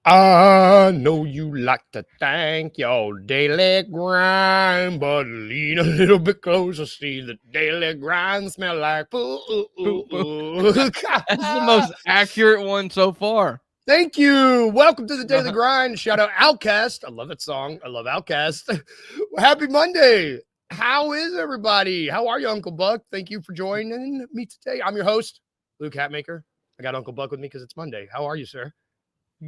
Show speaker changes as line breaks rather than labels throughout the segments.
I know you like to thank your daily grind, but lean a little bit closer, see the daily grind smell like poo.
Boo, boo. That's the most accurate one so far.
Thank you. Welcome to the Daily Grind. Shout out Outcast. I love that song. I love Outcast. Happy Monday. How is everybody? How are you, Uncle Buck? Thank you for joining me today. I'm your host, Luke Hatmaker. I got Uncle Buck with me because it's Monday. How are you, sir?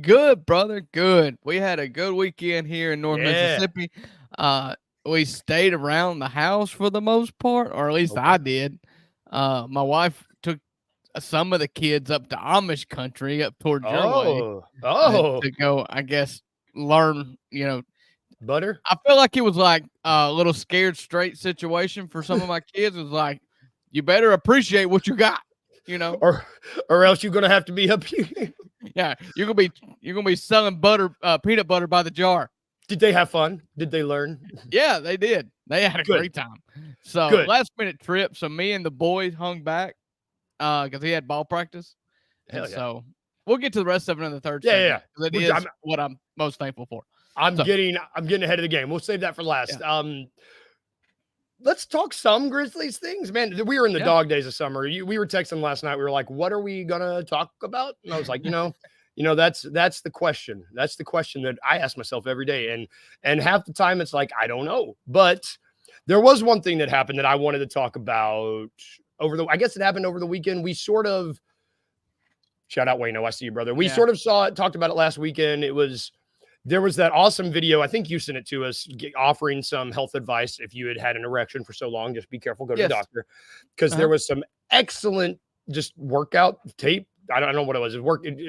Good, brother. Good. We had a good weekend here in North
Yeah.
Mississippi. We stayed around the house for the most part, or at least
Okay.
I did. My wife took some of the kids up to Amish country up towards your way
Oh.
to go, I guess, learn.
Butter?
I feel like it was like a little scared straight situation for some of my kids. It was like, you better appreciate what you got, you know?
Or else you're gonna have to be up here.
Yeah, you're gonna be selling butter, peanut butter by the jar.
Did they have fun? Did they learn?
Yeah, they did. They had a
Good.
great time. So
Good.
last minute trip. So me and the boys hung back because he had ball practice, and
Hell yeah.
so we'll get to the rest of it in the third
Yeah,
segment.
yeah.
'Cause it
Which
is what I'm most thankful for.
I'm
So
getting ahead of the game. We'll save that for last.
yeah,
Let's talk some Grizzlies things, man. We were in the
yeah,
dog days of summer. We were texting last night. We were like, "What are we gonna talk about?" And I was like, that's the question. That's the question that I ask myself every day. And half the time it's like I don't know. But there was one thing that happened that I wanted to talk about I guess it happened over the weekend. We sort of shout out Wayno. I see you, brother. We
yeah.
sort of talked about it last weekend. There was that awesome video. I think you sent it to us, offering some health advice. If you had had an erection for so long, just be careful, go to the
Yes.
doctor. Because there was some excellent just workout tape. I don't know what it was. It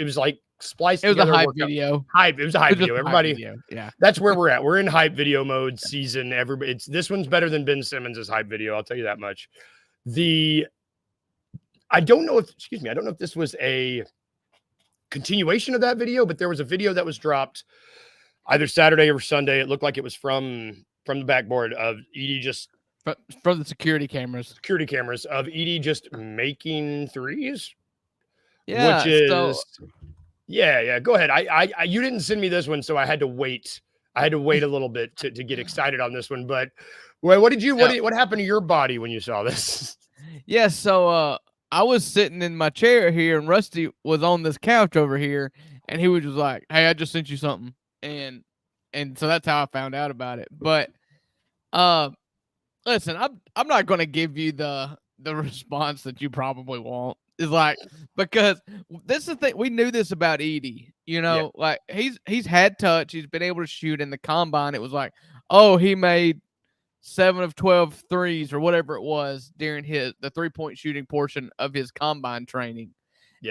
was like spliced
It was a
together
hype
workout.
video.
Hype. It was a hype
It was just
video.
a hype
Everybody,
video. Yeah.
that's where we're at. We're in hype video mode season. Everybody, this one's better than Ben Simmons' hype video. I'll tell you that much. I don't know if this was a continuation of that video, but there was a video that was dropped either Saturday or Sunday. It looked like it was from the backboard of Edey just
From the security cameras.
of Edey just making threes, which
Yeah. So
is yeah. Go ahead. I you didn't send me this one, so I had to wait. I had to wait a little bit to get excited on this one. But what happened to your body when you saw this?
yeah. So I was sitting in my chair here, and Rusty was on this couch over here, and he was just like, "Hey, I just sent you something," and so that's how I found out about it. But uh, listen, I'm not gonna give you the response that you probably want. Is like, because this is the thing, we knew this about Edey.
Yeah.
Like he's had touch, he's been able to shoot in the combine. It was like, oh, he made 7 of 12 threes or whatever it was during the 3-point shooting portion of his combine training.
Yeah.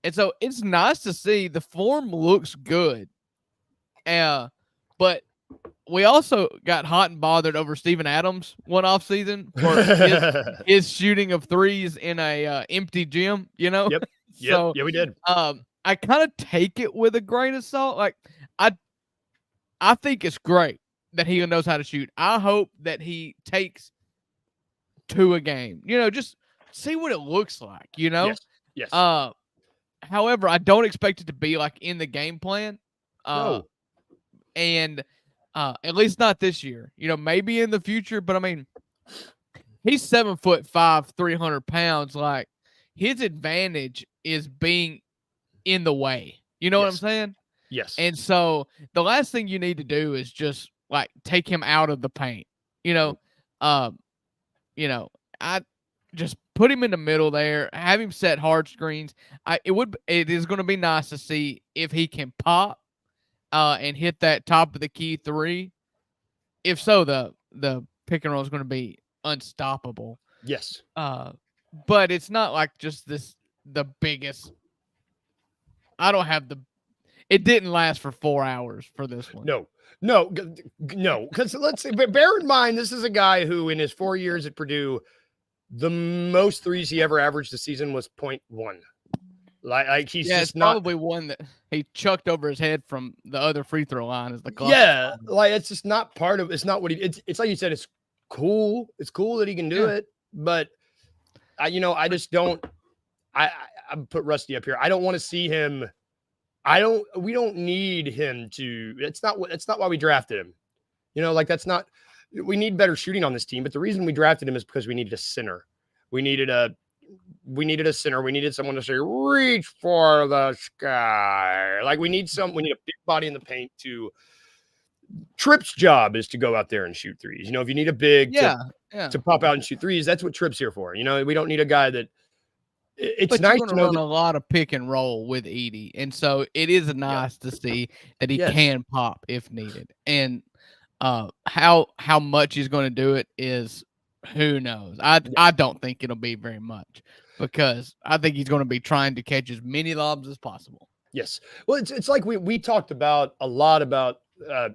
And so it's nice to see the form looks good. But we also got hot and bothered over Steven Adams one off season for his shooting of threes in a empty gym,
Yep.
So
Yeah, we did.
I kind of take it with a grain of salt. Like I think it's great that he knows how to shoot. I hope that he takes 2 a game. Just see what it looks like,
Yes.
However, I don't expect it to be like in the game plan.
No.
And at least not this year. Maybe in the future, but I mean, he's 7'5", 300 pounds. Like, his advantage is being in the way. You know what I'm saying?
Yes.
And so the last thing you need to do is just like take him out of the paint. I just put him in the middle there, have him set hard screens. It is going to be nice to see if he can pop and hit that top of the key 3. If so, the pick and roll is going to be unstoppable.
Yes.
But it's not like just the biggest. I don't have it didn't last for 4 hours for this one.
No. Because let's say, but bear in mind, this is a guy who in his 4 years at Purdue, the most threes he ever averaged a season was 0.1. Like he's just
it's probably one that he chucked over his head from the other free throw line as the clock.
Yeah, like it's just not part of. It's not what it's like you said. It's cool. It's cool that he can do it, but I just don't. I put Rusty up here. I don't want to see him We don't need him to. It's not why we drafted him. Like that's not. We need better shooting on this team, but the reason we drafted him is because we needed a center. We needed a center. We needed someone to say, reach for the sky. Like we need a big body in the paint to. Tripp's job is to go out there and shoot threes. If you need a big to pop out and shoot threes, that's what Tripp's here for. We don't need a guy that. It's nice
to run a lot of pick and roll with Edey, and so it is nice to see that he can pop if needed. And how much he's going to do it is who knows. I don't think it'll be very much because I think he's going to be trying to catch as many lobs as possible.
Yes. Well, it's like we talked about a lot about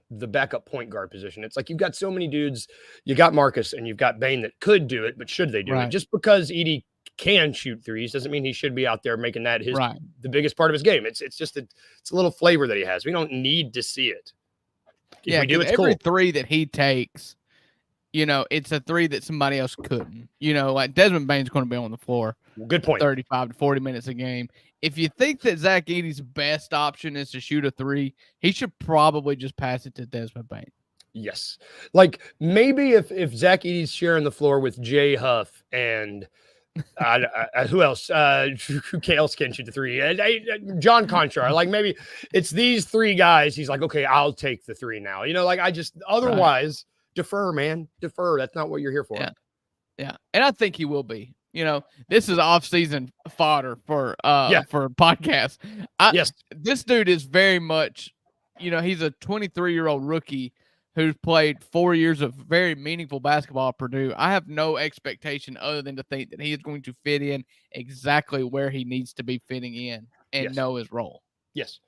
the backup point guard position. It's like you've got so many dudes. You got Marcus and you've got Bane that could do it, but should they do it? Just because Edey can shoot threes doesn't mean he should be out there making that the biggest part of his game. It's just it's a little flavor that he has. We don't need to see it.
If we do, it's every three that he takes, it's a three that somebody else couldn't. Like Desmond Bane's going to be on the floor.
Good point.
35 to 40 minutes a game. If you think that Zach Edey's best option is to shoot a three, he should probably just pass it to Desmond Bane.
Yes. Like maybe if Zach Edey's sharing the floor with Jay Huff and who else? Who else can shoot the three? John Conchar. Like maybe it's these three guys. He's like, okay, I'll take the three now. Like I just otherwise defer, man. Defer. That's not what you're here for.
Yeah. And I think he will be. This is off-season fodder for podcasts.
Yes.
This dude is very much, he's a 23-year-old rookie who's played 4 years of very meaningful basketball at Purdue. I have no expectation other than to think that he is going to fit in exactly where he needs to be fitting in and know his role.
Yes.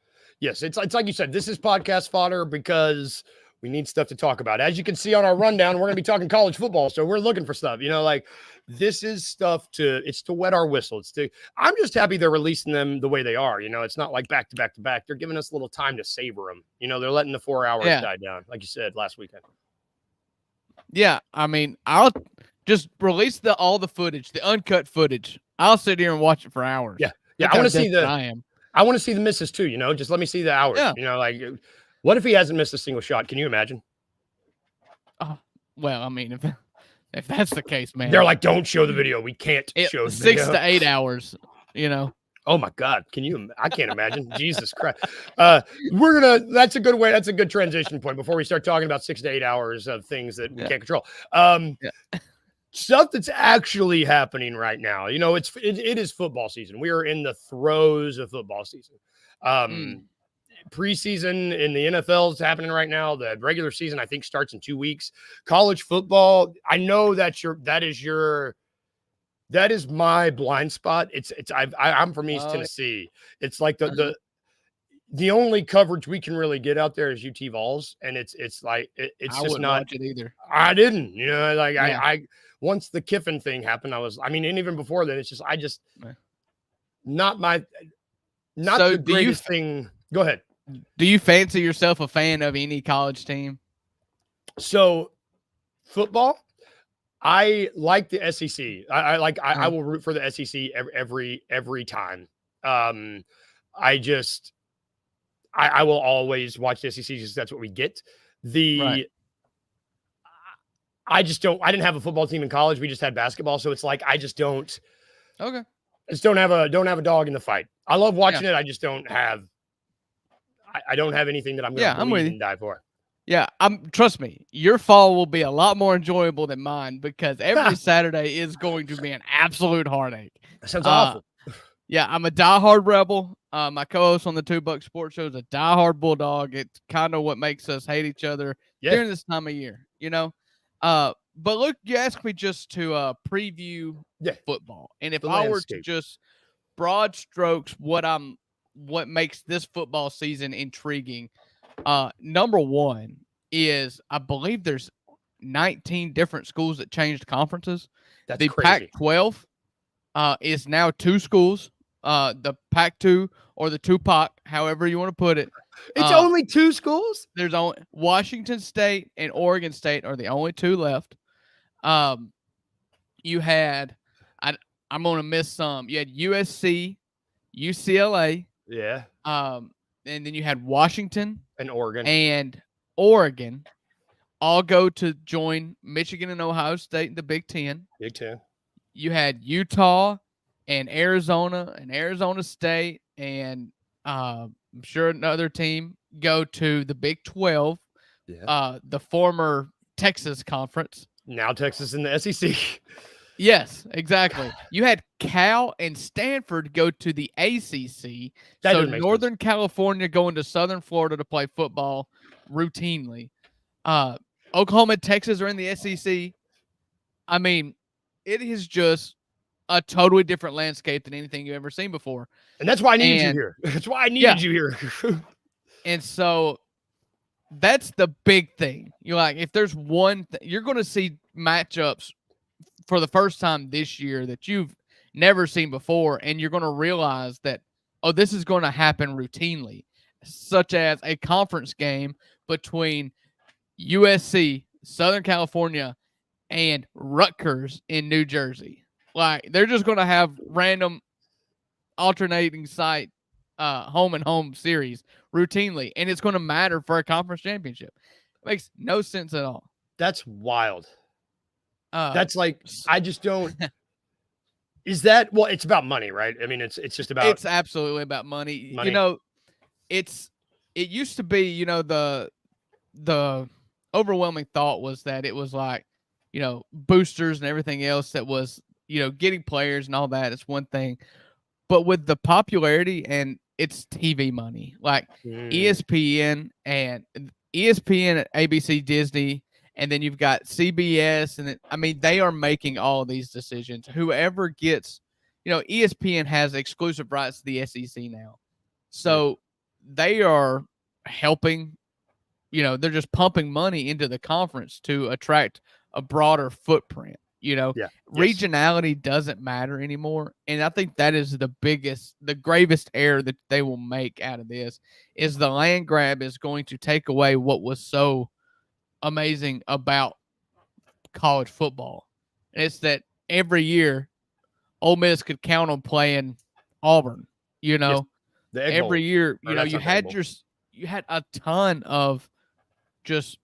It's like you said, this is podcast fodder because we need stuff to talk about. As you can see on our rundown, we're going to be talking college football. So we're looking for stuff, like this is stuff it's to wet our whistle. I'm just happy they're releasing them the way they are. It's not like back to back to back. They're giving us a little time to savor them. They're letting the 4 hours die down, like you said last weekend. Yeah.
I mean, I'll just release all the footage, the uncut footage. I'll sit here and watch it for hours.
Yeah. I want to see I want to see the misses too. Just let me see the hours, like, what if he hasn't missed a single shot? Can you imagine?
Well, I mean, if that's the case, man.
They're like, don't show the video. We can't show the video.
6 to 8 hours,
Oh my God. I can't imagine. Jesus Christ. That's a good way. That's a good transition point before we start talking about 6 to 8 hours of things that we can't control. Stuff that's actually happening right now. It is football season. We are in the throes of football season. Preseason in the NFL is happening right now. The regular season, I think, starts in 2 weeks. College football, I know that is my blind spot. I'm from East Tennessee. It's like the only coverage we can really get out there is UT Vols, and it's like it's
I
just not
watch it either.
I didn't, I once the Kiffin thing happened, and even before then, it's just not the greatest thing. Go ahead.
Do you fancy yourself a fan of any college team?
So, football, I like the SEC. I will root for the SEC every time. I will always watch the SEC because that's what we get. I didn't have a football team in college. We just had basketball, so it's like I just don't.
Okay.
I just don't have a dog in the fight. I love watching it. I just don't have. I don't have anything that I'm going to bleed and die for.
Yeah, trust me, your fall will be a lot more enjoyable than mine because every Saturday is going to be an absolute heartache.
That sounds awful.
Yeah, I'm a diehard Rebel. My co-host on the $2 Sports Show is a diehard Bulldog. It's kind of what makes us hate each other during this time of year, But look, you asked me just to preview football, and if I were to just broad strokes, what makes this football season intriguing. Number one is I believe there's 19 different schools that changed conferences.
That's
the
crazy.
Pac-12 is now 2 schools. The Pac-2 or the Tupac, however you want to put it.
It's only 2 schools?
There's only Washington State and Oregon State are the only 2 left. You had I'm going to miss some. You had USC, UCLA.
Yeah.
and then you had Washington
and Oregon.
and Oregon all go to join Michigan and Ohio State in the Big Ten.
Big Ten.
You had Utah and Arizona State, and I'm sure another team go to the Big 12, the former Texas Conference.
Now Texas in the SEC.
Yes, exactly. You had Cal and Stanford go to the ACC.
That
so
doesn't make
Northern
sense.
California going to Southern Florida to play football routinely. Oklahoma and Texas are in the SEC. I mean, it is just a totally different landscape than anything you've ever seen before.
And that's why I needed you here. That's why I needed you here.
And so that's the big thing. You're like, if there's one, you're going to see matchups for the first time this year that you've never seen before, and you're going to realize that, oh, this is going to happen routinely, such as a conference game between USC, Southern California, and Rutgers in New Jersey. Like, they're just going to have random alternating site home and home series routinely, and it's going to matter for a conference championship. It makes no sense at all.
That's wild. That's like, I just don't. Is that, well, it's about money, right? I mean, it's just about.
It's absolutely about money. You know, it used to be, you know, the overwhelming thought was that it was like, you know, boosters and everything else that was, you know, getting players and all that. It's one thing. But with the popularity and it's TV money, like ESPN and ABC, Disney, and then you've got CBS, and I mean, they are making all of these decisions. Whoever gets, you know, ESPN has exclusive rights to the SEC now. So they are helping, you know, they're just pumping money into the conference to attract a broader footprint. You know, regionality doesn't matter anymore. And I think that is the gravest error that they will make out of this is the land grab is going to take away what was so amazing about college football. And it's that every year Ole Miss could count on playing Auburn, you know, every year, you know, you had a ton of just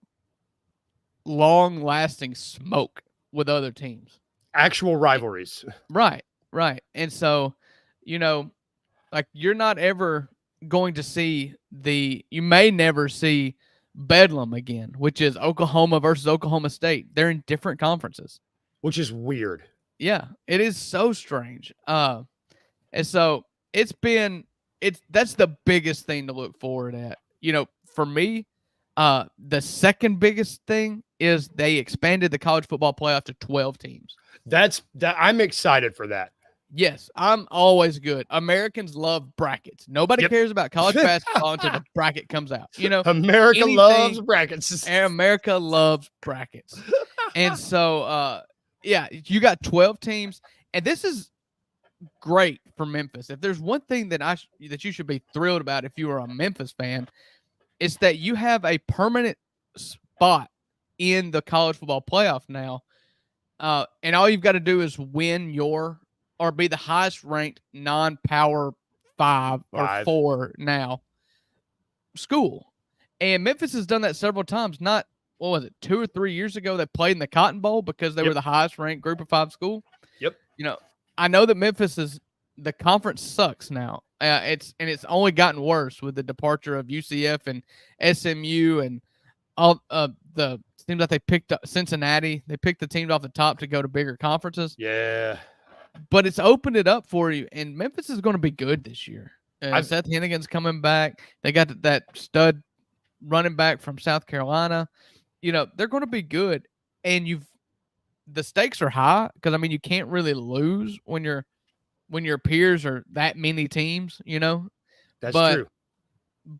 long lasting smoke with other teams,
actual rivalries.
Right. And so, you know, like you're not ever going to see you may never see Bedlam again, which is Oklahoma versus Oklahoma State. They're in different conferences,
which is weird.
Yeah, it is so strange. And so that's the biggest thing to look forward at. You know, for me, the second biggest thing is they expanded the college football playoff to 12 teams.
I'm excited for that.
Yes, I'm always good. Americans love brackets. Nobody cares about college basketball until the bracket comes out. You know,
America loves brackets.
America loves brackets. And so, you got 12 teams, and this is great for Memphis. If there's one thing that you should be thrilled about if you are a Memphis fan, it's that you have a permanent spot in the college football playoff now. And all you've got to do is win or be the highest ranked non-power 5 or 4 now school. And Memphis has done that several times. Not, 2 or 3 years ago, they played in the Cotton Bowl because they were the highest ranked group of 5 school.
Yep.
You know, I know that the conference sucks now. It's only gotten worse with the departure of UCF and SMU and all the seems like they picked up Cincinnati. They picked the teams off the top to go to bigger conferences.
Yeah.
But it's opened it up for you, and Memphis is going to be good this year. Seth Hennigan's coming back. They got that stud running back from South Carolina. You know, they're going to be good. And the stakes are high because, I mean, you can't really lose when your peers are that many teams, you know.
That's true.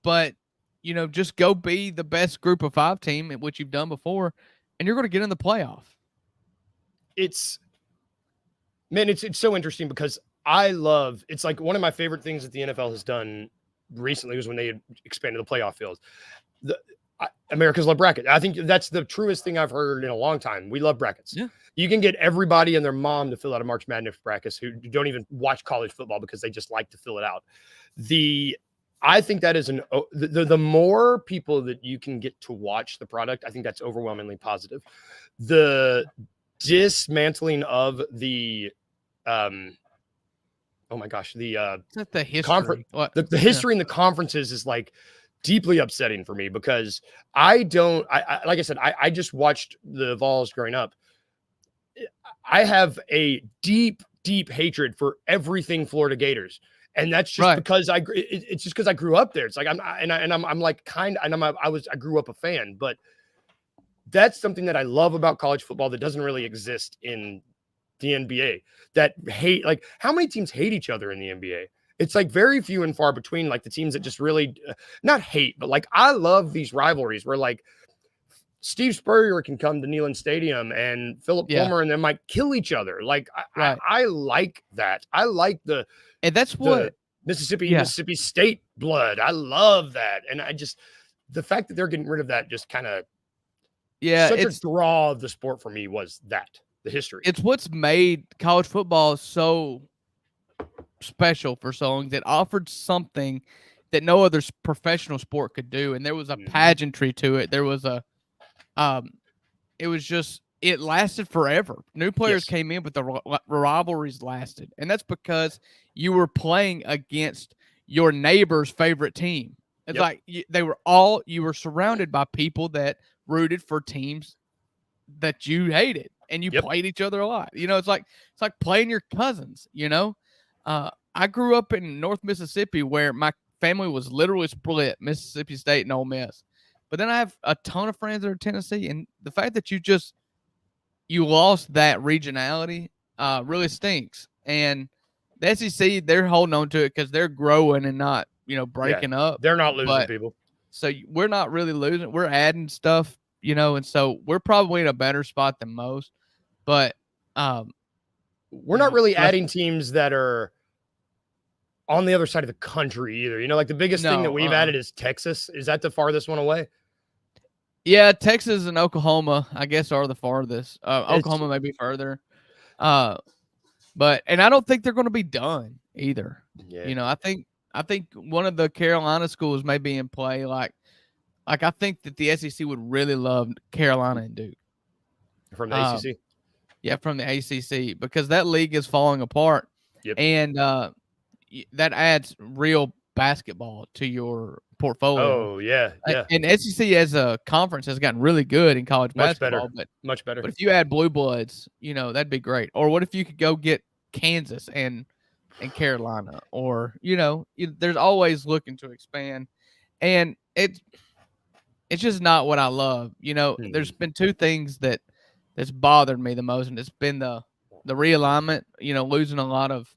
But, you know, just go be the best group of 5 team, which you've done before, and you're going to get in the playoff.
It's so interesting because it's like one of my favorite things that the NFL has done recently was when they had expanded the playoff field. America's love brackets. I think that's the truest thing I've heard in a long time. We love brackets.
Yeah.
You can get everybody and their mom to fill out a March Madness bracket who don't even watch college football because they just like to fill it out. I think that is the more people that you can get to watch the product, I think that's overwhelmingly positive. The dismantling of the oh my gosh, the
It's not the history.
the history in the conferences is like deeply upsetting for me because I don't like I said, I just watched the Vols growing up. I have a deep hatred for everything Florida Gators. And that's just because it's just because I grew up there. It's like I'm like I grew up a fan, but that's something that I love about college football that doesn't really exist in the NBA. That hate, like how many teams hate each other in the NBA? It's like very few and far between, like the teams that just really not hate, but like I love these rivalries where like Steve Spurrier can come to Neyland Stadium and Philip Fulmer and they might kill each other. Like I like that. I like
and that's what
Mississippi State blood. I love that. And I just, the fact that they're getting rid of that just kind of, such a draw of the sport for me was that, the history.
It's what's made college football so special for so long, that offered something that no other professional sport could do. And there was a pageantry to it. There was it lasted forever. New players came in, but the rivalries lasted. And that's because you were playing against your neighbor's favorite team. It's like you were surrounded by people that rooted for teams that you hated, and you played each other a lot. You know, it's like playing your cousins, you know? I grew up in North Mississippi where my family was literally split, Mississippi State and Ole Miss. But then I have a ton of friends that are Tennessee, and the fact that you lost that regionality really stinks. And the SEC, they're holding on to it because they're growing and not, breaking up.
They're not losing people.
So we're not really losing. We're adding stuff, and so we're probably in a better spot than most. But
we're not really adding teams that are on the other side of the country either. Like the biggest thing that we've added is Texas. Is that the farthest one away?
Yeah, Texas and Oklahoma, I guess, are the farthest. Oklahoma may be further. But I don't think they're going to be done either. Yeah. I think one of the Carolina schools may be in play. Like I think that the SEC would really love Carolina and Duke.
From the ACC?
Yeah, from the ACC, because that league is falling apart.
Yep.
And that adds real basketball to your portfolio.
Oh, yeah.
And SEC as a conference has gotten really good in college basketball.
Much better.
But if you add blue bloods, that'd be great. Or what if you could go get Kansas and Carolina? Or, there's always looking to expand. And it's just not what I love. There's been two things that's bothered me the most, and it's been the realignment, losing a lot of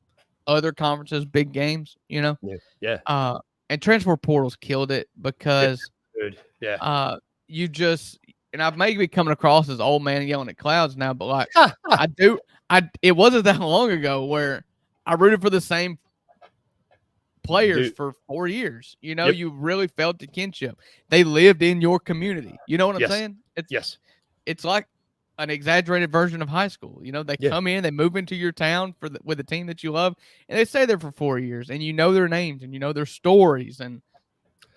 other conferences, big games,
Yeah.
And transfer portals killed it because you just, and I may be coming across as old man yelling at clouds now, but like it wasn't that long ago where I rooted for the same players for 4 years. You really felt the kinship. They lived in your community. You know what I'm saying? It's like an exaggerated version of high school. They come in, they move into your town with a team that you love, and they stay there for 4 years, and their names and their stories, and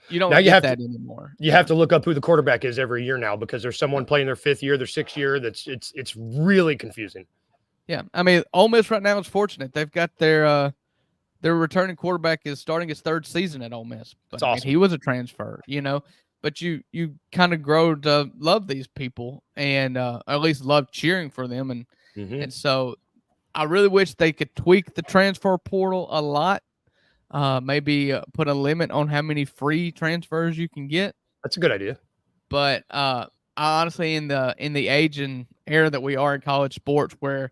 you don't get that anymore.
You have to look up who the quarterback is every year now because there's someone playing their 5th year, their 6th year. It's really confusing.
Yeah, I mean, Ole Miss right now is fortunate. They've got their returning quarterback is starting his 3rd season at Ole Miss. But
that's awesome.
He was a transfer, But you kind of grow to love these people and at least love cheering for them. And so I really wish they could tweak the transfer portal a lot. Maybe put a limit on how many free transfers you can get.
That's a good idea.
But I honestly, in the age and era that we are in college sports, where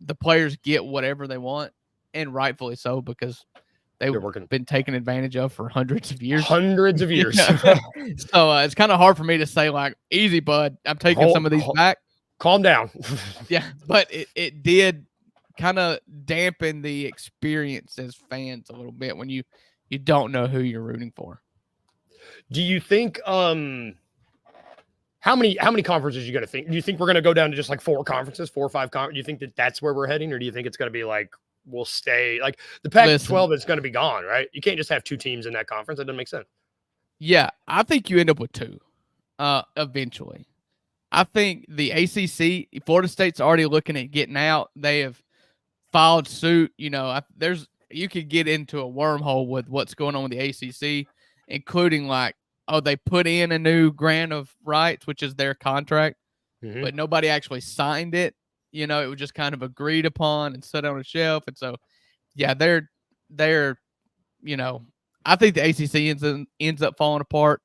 the players get whatever they want, and rightfully so, because they've been taken advantage of for hundreds of years. So it's kind of hard for me to say, like, easy, bud, I'm taking some of these back.
Calm down.
Yeah, but it did kind of dampen the experience as fans a little bit when you don't know who you're rooting for.
Do you think how many conferences you going to think? Do you think we're going to go down to just like 4 conferences, 4 or 5 conferences? Do you think that's where we're heading, or do you think it's going to be like will stay. Like the Pac-12
Listen.
is going to be gone, right? You can't just have 2 teams in that conference. That doesn't make sense.
Yeah, I think you end up with 2 eventually. I think the ACC, Florida State's already looking at getting out. They have filed suit. You know, you could get into a wormhole with what's going on with the ACC, including like, they put in a new grant of rights, which is their contract, but nobody actually signed it. You know, it was just kind of agreed upon and set on a shelf. And so, yeah, they're, you know, I think the ACC ends up falling apart.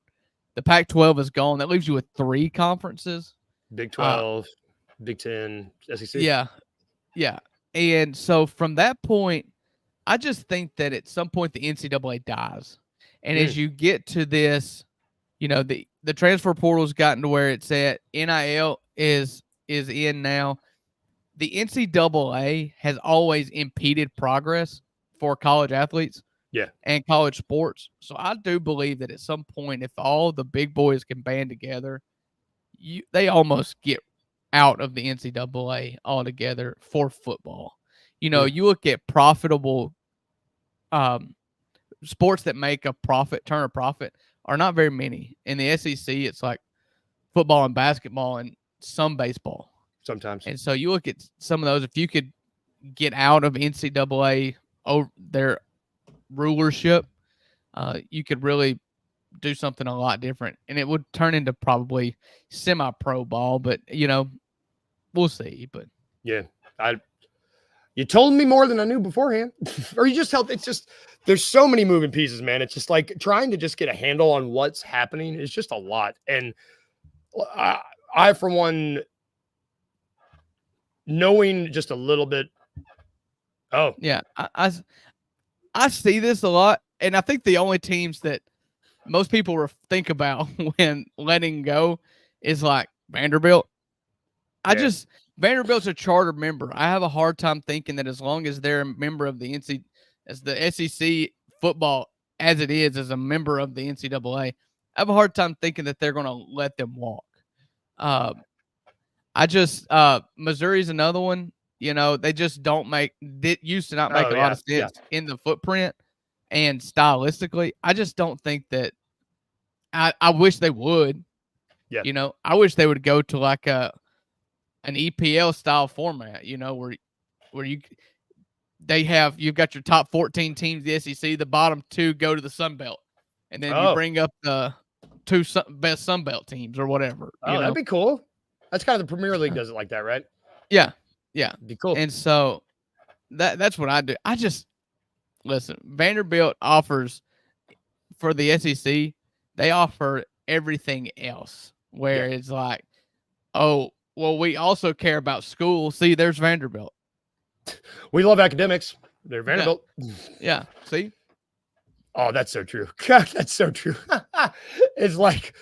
The Pac-12 is gone. That leaves you with 3 conferences.
Big 12, Big 10, SEC.
Yeah. Yeah. And so from that point, I just think that at some point the NCAA dies. And as you get to this, you know, the transfer portal's gotten to where it's at. NIL is in now. The NCAA has always impeded progress for college athletes.
Yeah.
And college sports. So I do believe that at some point, if all the big boys can band together, they almost get out of the NCAA altogether for football. You know, you look at profitable sports that make a profit, turn a profit, are not very many. In the SEC, it's like football and basketball and some baseball.
Sometimes.
And so you look at some of those, if you could get out of NCAA their rulership, you could really do something a lot different, and it would turn into probably semi-pro ball, but you know, we'll see. But
yeah, you told me more than I knew beforehand, or you just helped. It's just, there's so many moving pieces, man. It's just like trying to just get a handle on what's happening is just a lot. And I for one, knowing just a little bit. Oh
yeah, I see this a lot, and I think the only teams that most people think about when letting go is like Vanderbilt. Vanderbilt's a charter member. I have a hard time thinking that as long as they're a member of the SEC football as it is a member of the NCAA, I have a hard time thinking that they're going to let them walk. Missouri's another one. You know, they just used to not make a lot of sense in the footprint and stylistically. I just don't think that. I wish they would. Yeah. You know, I wish they would go to like an EPL style format. You know, where you've got your top 14 teams, the SEC, the bottom 2 go to the Sun Belt, and then you bring up the 2 best Sun Belt teams or whatever.
That'd be cool. That's kind of the Premier League does it like that, right?
Yeah. Yeah.
Be cool.
And so that's what I do. I just listen, Vanderbilt offers for the SEC, they offer everything else where it's like, oh, well, we also care about school. See, there's Vanderbilt.
We love academics. They're Vanderbilt.
Yeah. See?
Oh, that's so true. God, that's so true. It's like,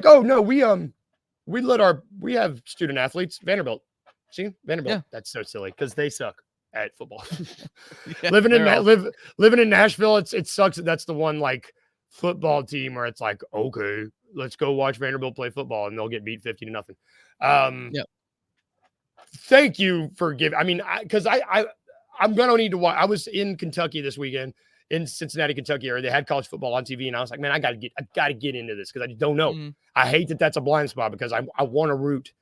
oh no, we have student athletes, Vanderbilt. See, Vanderbilt. Yeah. That's so silly because they suck at football. Living in Nashville, it sucks that that's the one like football team where it's like, okay, let's go watch Vanderbilt play football and they'll get beat 50-0. Thank you for giving. I mean, because I'm gonna need to watch. I was in Kentucky this weekend, in Cincinnati, Kentucky, or they had college football on TV, and I was like, man, I gotta get into this because I don't know. Mm-hmm. I hate that that's a blind spot because I want to root.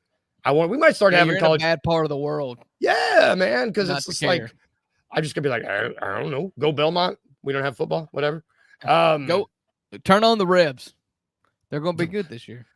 We might start having college.
In a bad part of the world.
Yeah, man, because it's just like I'm just gonna be like, I don't know, go Belmont. We don't have football, whatever.
Go turn on the Rebs. They're gonna be good this year.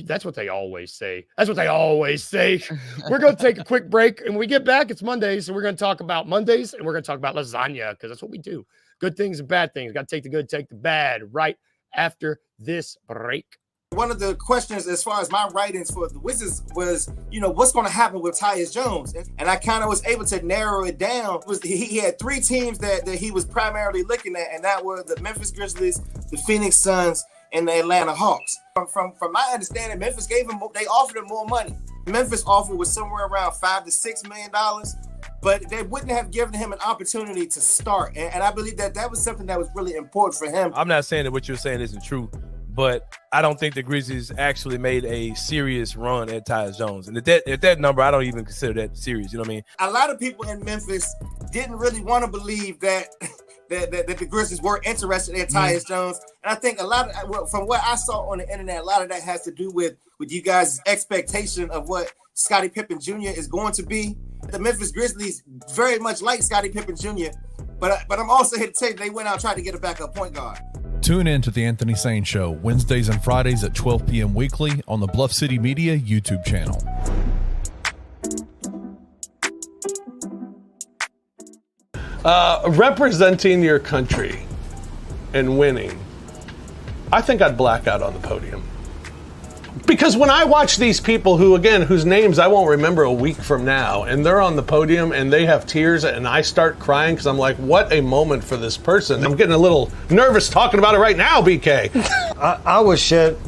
That's what they always say. We're going to take a quick break, and when we get back, it's Mondays, so we're going to talk about Mondays, and we're going to talk about lasagna because that's what we do. Good things and bad things. Got to take the good, take the bad right after this break.
One of the questions as far as my writings for the Wizards was, what's going to happen with Tyus Jones? And I kind of was able to narrow it down. He had 3 teams that he was primarily looking at, and that were the Memphis Grizzlies, the Phoenix Suns, and the Atlanta Hawks. From my understanding, Memphis they offered him more money. Memphis offer was somewhere around $5 to $6 million, but they wouldn't have given him an opportunity to start. And I believe that was something that was really important for him.
I'm not saying that what you're saying isn't true, but I don't think the Grizzlies actually made a serious run at Tyus Jones. And at that number, I don't even consider that serious. You know what I mean?
A lot of people in Memphis didn't really want to believe that that the Grizzlies were interested in Tyus Jones. And I think a lot of, from what I saw on the internet, a lot of that has to do with you guys' expectation of what Scottie Pippen Jr. is going to be. The Memphis Grizzlies very much like Scottie Pippen Jr., but I'm also here to tell you they went out and tried to get a backup point guard.
Tune in to The Anthony Sane Show, Wednesdays and Fridays at 12 p.m. weekly on the Bluff City Media YouTube channel.
Representing your country and winning, I think I'd black out on the podium. Because when I watch these people whose names I won't remember a week from now, and they're on the podium and they have tears and I start crying because I'm like, what a moment for this person. I'm getting a little nervous talking about it right now, BK.
I would shed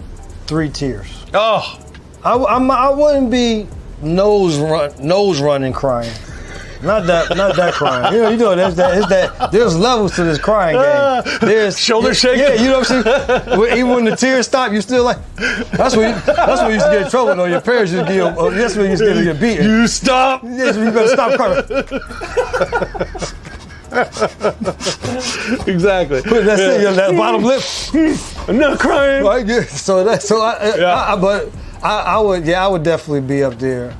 3 tears.
Oh.
I wouldn't be nose running crying. Not that crying. You know, there's levels to this crying game. There's
shoulder shaking.
Yeah, you know what I'm saying? Even when the tears stop, you still like, that's when you used to get in trouble, though. Your parents used to give, that's when you used to get beaten.
You stop.
Yes, you better stop crying.
Exactly.
Put that thing on that bottom lip.
I'm not crying.
Right, yeah. I would definitely be up there.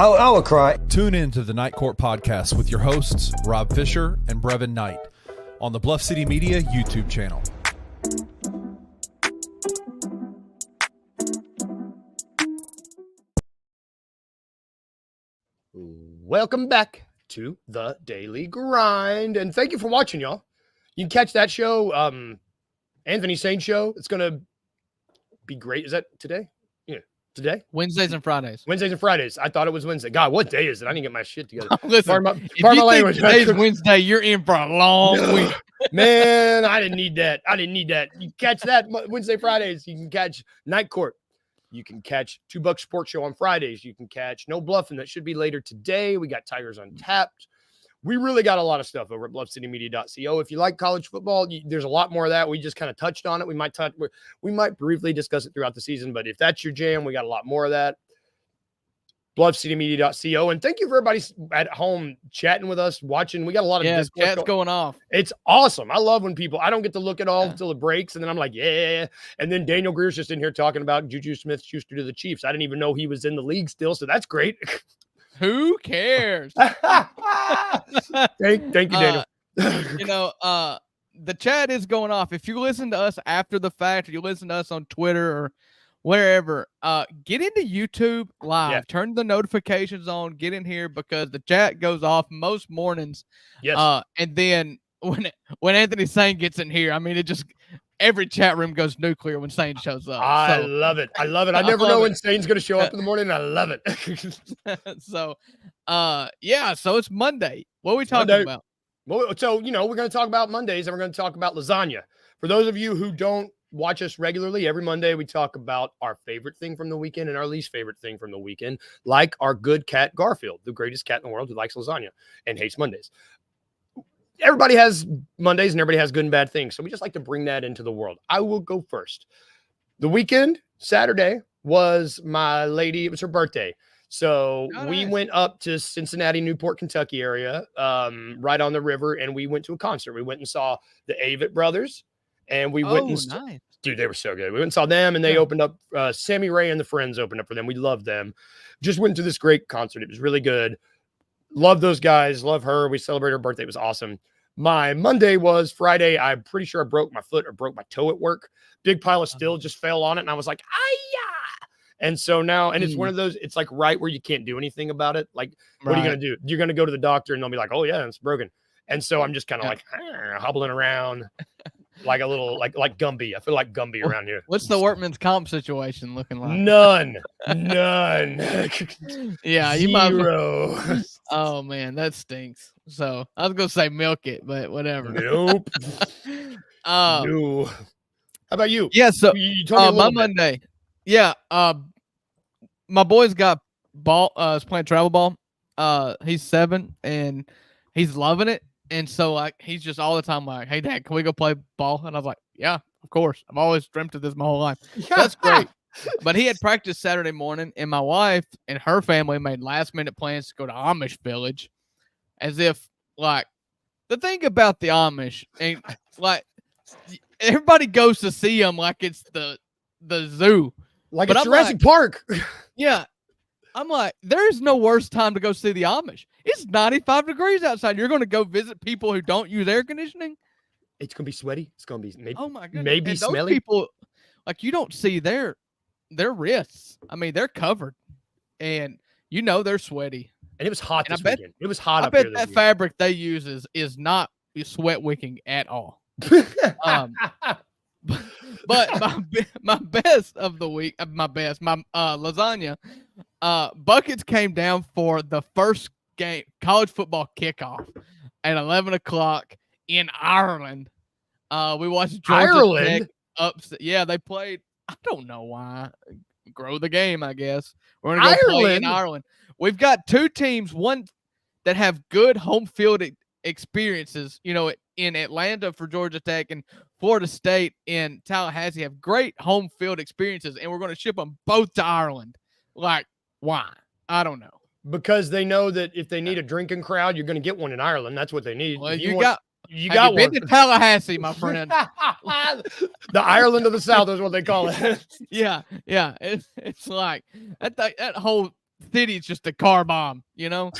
I would cry.
Tune in to the Night Court Podcast with your hosts, Rob Fisher and Brevin Knight, on the Bluff City Media YouTube channel.
Welcome back to the Daily Grind, and thank you for watching, y'all. You can catch that show, Anthony Sane Show. It's going to be great. Is that today? Today?
Wednesdays and Fridays.
Wednesdays and Fridays. I thought it was Wednesday. God, what day is it? I didn't get my shit together.
Listen,
pardon
if
my
you
language.
think today's Wednesday, you're in for a long week.
Man, I didn't need that. You catch that Wednesday, Fridays. You can catch Night Court. You can catch $2 Sports Show on Fridays. You can catch No Bluffing. That should be later today. We got Tigers Untapped. We really got a lot of stuff over at bluffcitymedia.co. If you like college football, there's a lot more of that. We just kind of touched on it. We might briefly discuss it throughout the season, but if that's your jam, we got a lot more of that. bluffcitymedia.co. And thank you for everybody at home chatting with us, watching. We got a lot of
chat's going off.
It's awesome. I love when I don't get to look at all until it breaks, and then I'm like, yeah. And then Daniel Greer's just in here talking about Juju Smith-Schuster to the Chiefs. I didn't even know he was in the league still, so that's great.
Who cares?
Thank you, Daniel.
The chat is going off. If you listen to us after the fact, or you listen to us on Twitter or wherever, get into YouTube Live. Yeah. Turn the notifications on. Get in here because the chat goes off most mornings.
Yes.
And then when Anthony Sane gets in here, I mean, every chat room goes nuclear when Sane shows up.
I love it. I never know when Sane's going to show up in the morning. I love it.
So it's Monday. What are we talking about?
Well, so, we're going to talk about Mondays, and we're going to talk about lasagna. For those of you who don't watch us regularly, every Monday we talk about our favorite thing from the weekend and our least favorite thing from the weekend, like our good cat Garfield, the greatest cat in the world who likes lasagna and hates Mondays. Everybody has Mondays and everybody has good and bad things. So we just like to bring that into the world. I will go first. The weekend, Saturday, was my lady. It was her birthday. So we went up to Cincinnati, Newport, Kentucky area, right on the river. And we went to a concert. We went and saw the Avett Brothers. And we went and
nice.
Dude, they were so good. We went and saw them, and they opened up, Sammy Ray and the Friends opened up for them. We loved them. Just went to this great concert. It was really good. Love those guys. Love her. We celebrated her birthday. It was awesome. My Monday was Friday. I'm pretty sure I broke my foot or broke my toe at work. Big pile of steel just fell on it. And I was like, "Ay-ya!" And so now, and it's one of those, it's like right where you can't do anything about it. Like, what are you going to do? You're going to go to the doctor and they'll be like, "Oh yeah, it's broken." And so I'm just kind of like hobbling around like a little, like Gumby. I feel like Gumby around here.
What's the workman's comp situation looking like?
None.
Yeah.
You might.
Oh man, that stinks. So I was going to say milk it, but whatever.
Nope. No. How about you?
Yeah. So
you told me
my Monday. Yeah. My boy's got ball, is playing travel ball. He's 7 and he's loving it. And so he's just all the time like, "Hey Dad, can we go play ball?" And I was like, "Yeah, of course. I've always dreamt of this my whole life." So that's great. But he had practice Saturday morning, and my wife and her family made last minute plans to go to Amish Village, as if like the thing about the Amish, and like everybody goes to see them like it's the zoo.
Like
But
it's
I'm
Jurassic Park.
Yeah. I'm like, there's no worse time to go see the Amish. It's 95 degrees outside. You're going to go visit people who don't use air conditioning?
It's gonna be sweaty. It's gonna be maybe,
Oh my goodness.
maybe
And those
smelly.
people, like, you don't see their wrists. I mean, they're covered, and they're sweaty.
And it was hot
And I
this
bet-
weekend. It was hot
I
up here
bet
this
that fabric they use is not sweat wicking at all.
weekend.
But my best of the week, my lasagna, buckets came down for the first game, college football kickoff at 11 o'clock in Ireland. We watched Georgia
Ireland?
Tech upset. Yeah, they played. I don't know why. Grow the game, I guess. We're gonna go play in Ireland. We've got two teams, one that have good home field experiences. In Atlanta for Georgia Tech and Florida State in Tallahassee have great home field experiences, and we're going to ship them both to Ireland. Like, why? I don't know.
Because they know that if they need a drinking crowd, you're going to get one in Ireland. That's what they need.
Well,
If
you
got
have
one.
been to Tallahassee, my friend.
The Ireland of the South is what they call it.
Yeah. It's like that whole city is just a car bomb, but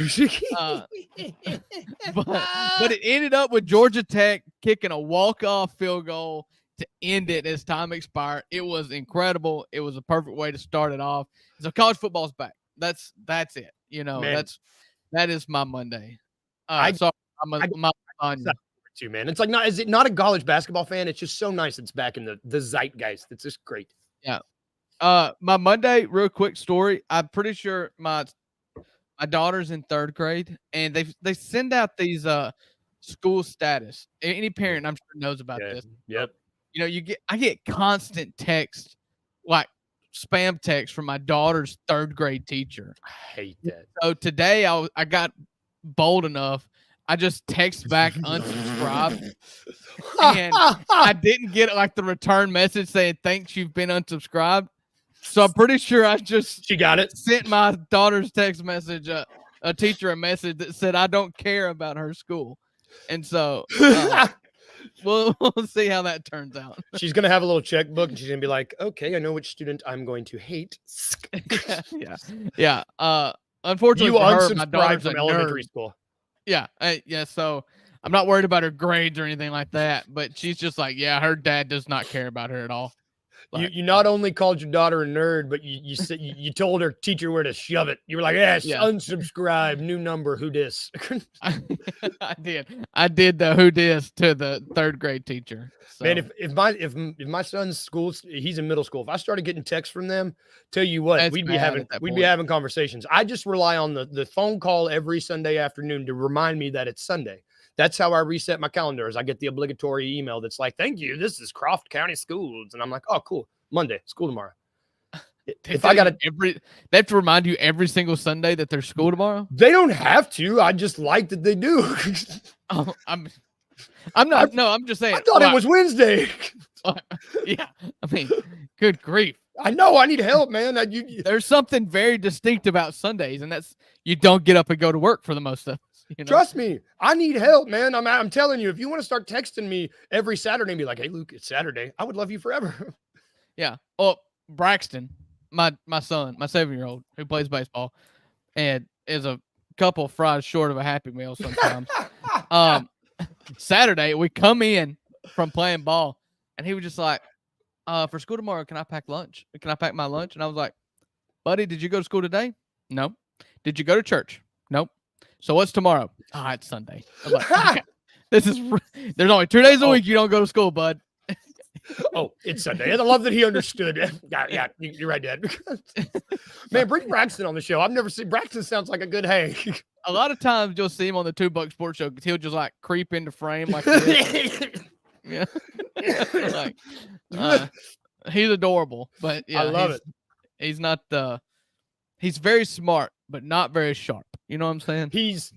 it ended up with Georgia Tech kicking a walk-off field goal to end it as time expired. It was incredible. It was a perfect way to start it off. So college football's back. That's it.
Man.
That is my Monday.
I-
Sorry, my
Too, man. It's like, is it not a college basketball fan? It's just so nice it's back in the zeitgeist. It's just great.
My Monday, real quick story. I'm pretty sure my daughter's in 3rd grade, and they send out these school status. Any parent, I'm sure, knows about this.
Yep.
I get constant text, like spam text from my daughter's 3rd grade teacher.
I hate that.
So today I got bold enough. I just text back unsubscribe, and I didn't get like the return message saying thanks, you've been unsubscribed. So I'm pretty sure I just
She got it.
sent my daughter's text message, a teacher a message that said I don't care about her school, and so we'll see how that turns out.
She's gonna have a little checkbook, and she's gonna be like, "Okay, I know which student I'm going to hate."
Yeah. Unfortunately,
You
for her, my
unsubscribed
daughter's
from
a
elementary
nerd.
school.
Yeah. So I'm not worried about her grades or anything like that, but she's just like, yeah, her dad does not care about her at all. Like,
You not only called your daughter a nerd, but you said you told her teacher where to shove it. You were like, "Yes,
Yeah.
unsubscribe, new number, who dis?"
I did the who dis to the 3rd grade teacher. So.
Man, if my son's school, he's in middle school. If I started getting texts from them, tell you what,
That's
we'd be
bad at that
be
point.
having conversations. I just rely on the phone call every Sunday afternoon to remind me that it's Sunday. That's how I reset my calendar. Is I get the obligatory email that's like, "Thank you, this is Croft County Schools," and I'm like, "Oh, cool, Monday, school tomorrow." If I got
they have to remind you every single Sunday that there's school tomorrow.
they don't have to. I just like that they do.
Oh, I'm not. No, I'm just saying.
I thought it was Wednesday.
Yeah, I mean, good grief.
I know. I need help, man.
There's something very distinct about Sundays, and that's you don't get up and go to work for the most of us.
Trust me, I need help, man. I'm telling you, if you want to start texting me every Saturday and be like, "Hey, Luke, it's Saturday," I would love you forever.
Yeah. Oh, Braxton, my son, my 7-year-old who plays baseball, and is a couple of fries short of a Happy Meal sometimes. Saturday we come in from playing ball, and he was just like, "For school tomorrow, can I pack lunch? Can I pack my lunch?" And I was like, "Buddy, did you go to school today? No. Did you go to church? Nope. So what's tomorrow? It's Sunday." I was like, okay, there's only 2 days a week you don't go to school, bud.
Oh, it's Sunday. I love that he understood. Yeah, you're right, Dad. Man, bring Braxton on the show. I've never seen Braxton. Sounds like a good hang.
A lot of times you'll see him on the $2 Sports Show because he'll just like creep into frame like this. Yeah. He's adorable, but yeah,
I love it.
He's not he's very smart, but not very sharp. You know what I'm saying?
He's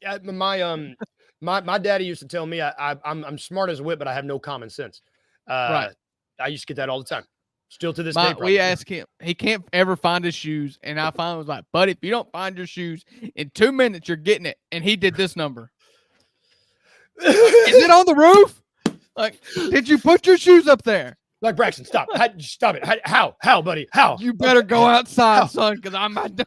my daddy used to tell me I'm smart as a whip, but I have no common sense.
Right.
I used to get that all the time. Still to this day.
We ask him, he can't ever find his shoes, and I finally was like, "Buddy, if you don't find your shoes in 2 minutes, you're getting it." And he did this number. Is it on the roof? Like, did you put your shoes up there?
Like, Braxton, stop. Stop it. How, buddy? How?
You better go outside, son, because I'm about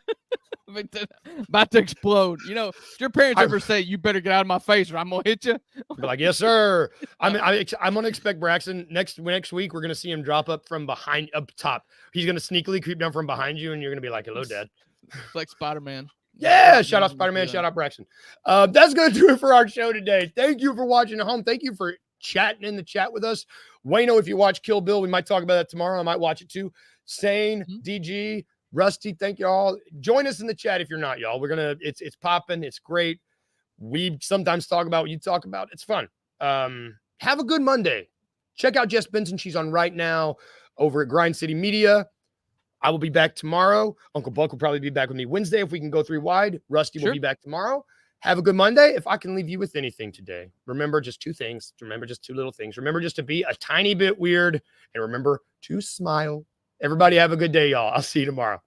to explode. You know, did your parents ever say, you better get out of my face or I'm going to hit you?
Be like, yes, sir. I'm going to expect Braxton next week. We're going to see him drop up from behind, up top. He's going to sneakily creep down from behind you, and you're going to be like, hello, Dad.
It's like Spider-Man.
Yeah, shout out Spider-Man, shout out Braxton. That's going to do it for our show today. Thank you for watching at home. Thank you for chatting in the chat with us. Wayno, if you watch Kill Bill, we might talk about that tomorrow. I might watch it too. Sane, DG, Rusty, thank you all. Join us in the chat if you're not, y'all. We're gonna, it's popping, it's great. We sometimes talk about what you talk about. It's fun. Have a good Monday. Check out Jess Benson. She's on right now over at Grind City Media. I will be back tomorrow. Uncle Buck will probably be back with me Wednesday if we can go 3 wide. Rusty will be back tomorrow. Have a good Monday. If I can leave you with anything today, remember just 2 things. Remember just 2 little things. Remember just to be a tiny bit weird, and remember to smile. Everybody have a good day, y'all. I'll see you tomorrow.